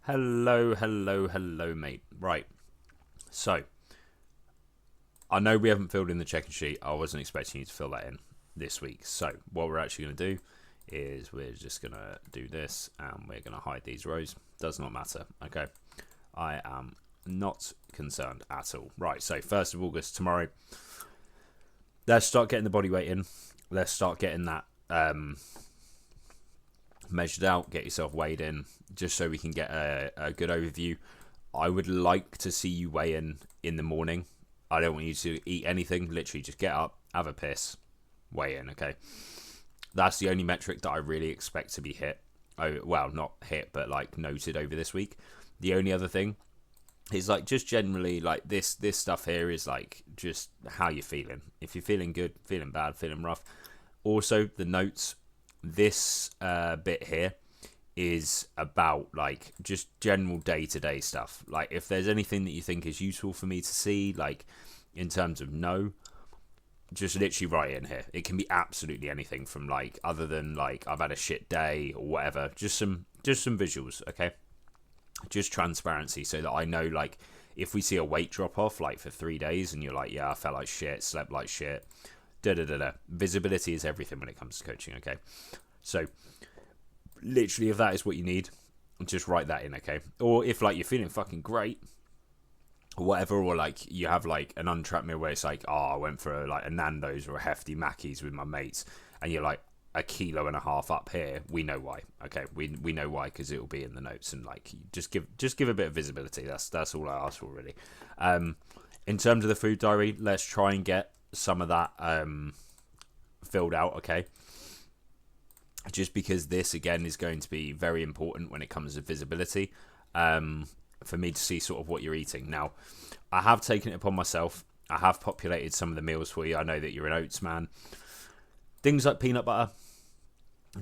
Hello, mate. Right. So, I know we haven't filled in the check-in sheet. I wasn't expecting you to fill that in this week. So, what we're actually going to do is we're just going to do this and we're going to hide these rows. Does not matter. Okay. I am not concerned at all. Right. So, 1st of August, tomorrow. Let's start getting the body weight in. Let's start getting that measured out, get yourself weighed in, just so we can get a good overview. I would like to see you weigh in the morning. I don't want you to eat anything. Literally, just get up, have a piss, weigh in, okay? That's the only metric that I really expect to be hit. Oh, well, not hit, but like noted over this week. The only other thing is like just generally like this stuff here is like just how you're feeling. If you're feeling good, feeling bad, feeling rough. Also, the notes. This bit here is about like just general day-to-day stuff. Like if there's anything that you think is useful for me to see, like in terms of just literally write in here. It can be absolutely anything from like other than like I've had a shit day or whatever. Just some visuals, okay? Just transparency so that I know like if we see a weight drop off like for 3 days and you're like, yeah, I felt like shit, slept like shit. Visibility is everything when it comes to coaching, okay? So, literally, if that is what you need, just write that in, okay? Or if, like, you're feeling fucking great, or whatever, or, like, you have, like, an untracked meal where it's like, oh, I went for, like, a Nando's or a hefty Mackey's with my mates, and you're, like, 1.5 kilos up here, we know why, okay? We know why, because it will be in the notes, and, like, just give a bit of visibility. That's all I ask for, really. In terms of the food diary, let's try and get some of that filled out, okay? Just because this again is going to be very important when it comes to visibility, for me to see sort of what you're eating. Now, I have taken it upon myself. I have populated some of the meals for you. I know that you're an oats man. Things like peanut butter,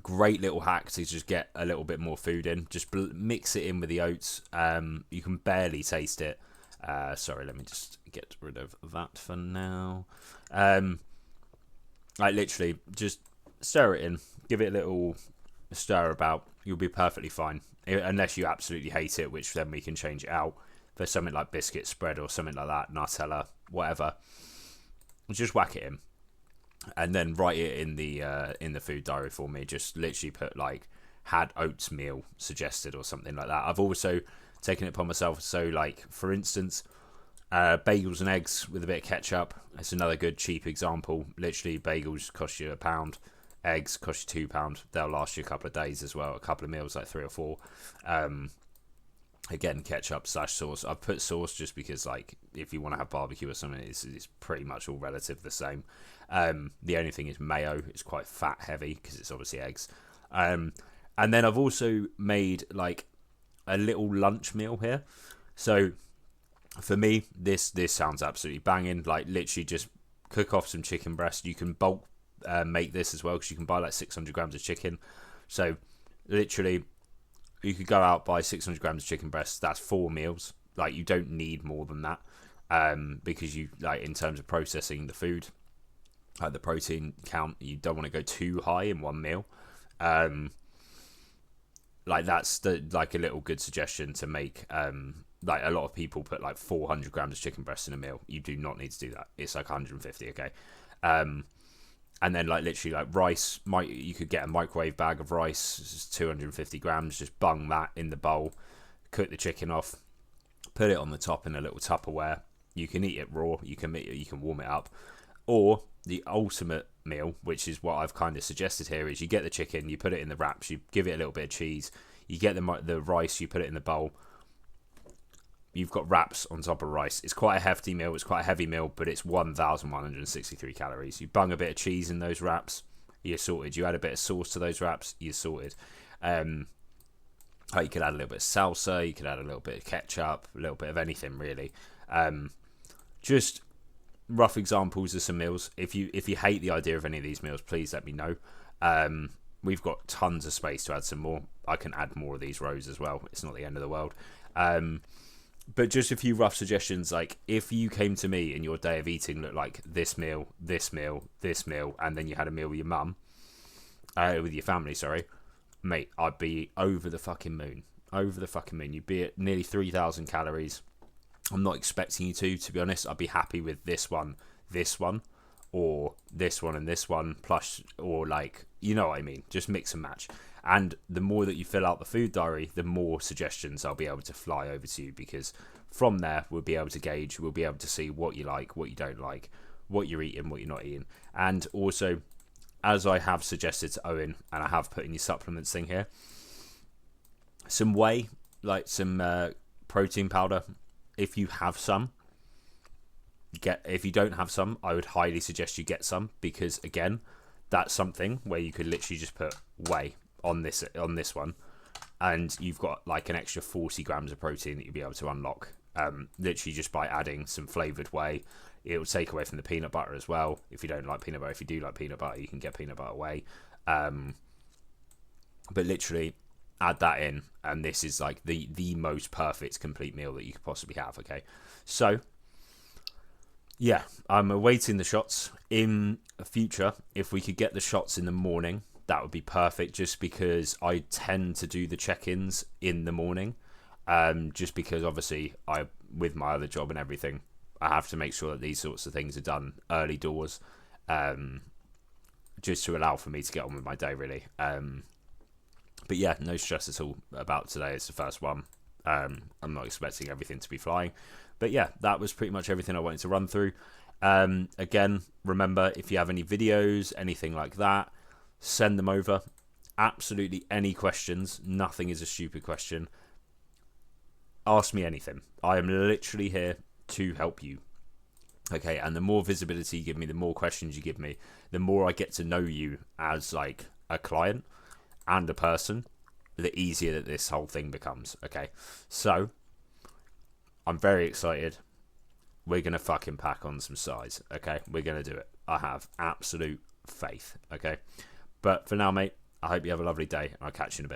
great little hack to just get a little bit more food in. Just mix it in with the oats. You can barely taste it. Sorry, let me just get rid of that for now. Like literally, just stir it in, give it a little stir about. You'll be perfectly fine, unless you absolutely hate it, which then we can change it out for something like biscuit spread or something like that, Nutella, whatever. Just whack it in, and then write it in the food diary for me. Just literally put like had oats meal suggested or something like that. I've also taken it upon myself. So like for instance, bagels and eggs with a bit of ketchup. It's another good cheap example. Literally, bagels cost you £1, eggs cost you £2. They'll last you a couple of days as well. A couple of meals, like 3 or 4. Again, ketchup / sauce. I've put sauce just because, like, if you want to have barbecue or something, it's pretty much all relative the same. The only thing is mayo. It's quite fat heavy because it's obviously eggs. And then I've also made like a little lunch meal here. So for me, this sounds absolutely banging. Like literally just cook off some chicken breast. You can bulk make this as well because you can buy like 600 grams of chicken. So literally you could go out, buy 600 grams of chicken breast. That's 4 meals. Like you don't need more than that because you like in terms of processing the food, like the protein count, you don't want to go too high in one meal. Like that's like a little good suggestion to make. Like a lot of people put like 400 grams of chicken breast in a meal. You do not need to do that. It's like 150, okay? And then like literally like rice, you could get a microwave bag of rice, it's 250 grams, just bung that in the bowl, cook the chicken off, put it on the top in a little Tupperware. You can eat it raw, you can warm it up. Or the ultimate meal, which is what I've kind of suggested here, is you get the chicken, you put it in the wraps, you give it a little bit of cheese, you get the rice, you put it in the bowl. You've got wraps on top of rice. It's quite a hefty meal. It's quite a heavy meal, but it's 1,163 calories. You bung a bit of cheese in those wraps, you're sorted. You add a bit of sauce to those wraps, you're sorted. You could add a little bit of salsa. You could add a little bit of ketchup, a little bit of anything really. Just rough examples of some meals. If you hate the idea of any of these meals, please let me know. We've got tons of space to add some more. I can add more of these rows as well. It's not the end of the world. But just a few rough suggestions, like if you came to me and your day of eating looked like this meal, this meal, this meal, and then you had a meal with your mum, with your family, sorry, mate, I'd be over the fucking moon. Over the fucking moon. You'd be at nearly 3,000 calories. I'm not expecting you to be honest. I'd be happy with this one, or this one and this one, plus, or like, you know what I mean? Just mix and match. And the more that you fill out the food diary, the more suggestions I'll be able to fly over to you, because from there, we'll be able to gauge, we'll be able to see what you like, what you don't like, what you're eating, what you're not eating. And also, as I have suggested to Owen, and I have put in your supplements thing here, some whey, like some protein powder, if you have some, if you don't have some, I would highly suggest you get some, because again, that's something where you could literally just put whey on this one, and you've got like an extra 40 grams of protein that you'll be able to unlock, literally just by adding some flavored whey. It will take away from the peanut butter as well. If you don't like peanut butter, if you do like peanut butter, you can get peanut butter whey, but literally add that in, and this is like the most perfect complete meal that you could possibly have. Okay, so yeah, I'm awaiting the shots. In the future, if we could get the shots in the morning, that would be perfect, just because I tend to do the check-ins in the morning, just because obviously with my other job and everything, I have to make sure that these sorts of things are done early doors, just to allow for me to get on with my day, really. But yeah, no stress at all about today. It's the first one. I'm not expecting everything to be flying. But yeah, that was pretty much everything I wanted to run through. Again, remember, if you have any videos, anything like that, send them over. Absolutely any questions. Nothing is a stupid question. Ask me anything. I am literally here to help you. Okay, and the more visibility you give me, the more questions you give me, the more I get to know you as like a client and a person, the easier that this whole thing becomes. Okay, so I'm very excited. We're going to fucking pack on some size. Okay, we're going to do it. I have absolute faith. Okay, but for now, mate, I hope you have a lovely day. I'll catch you in a bit.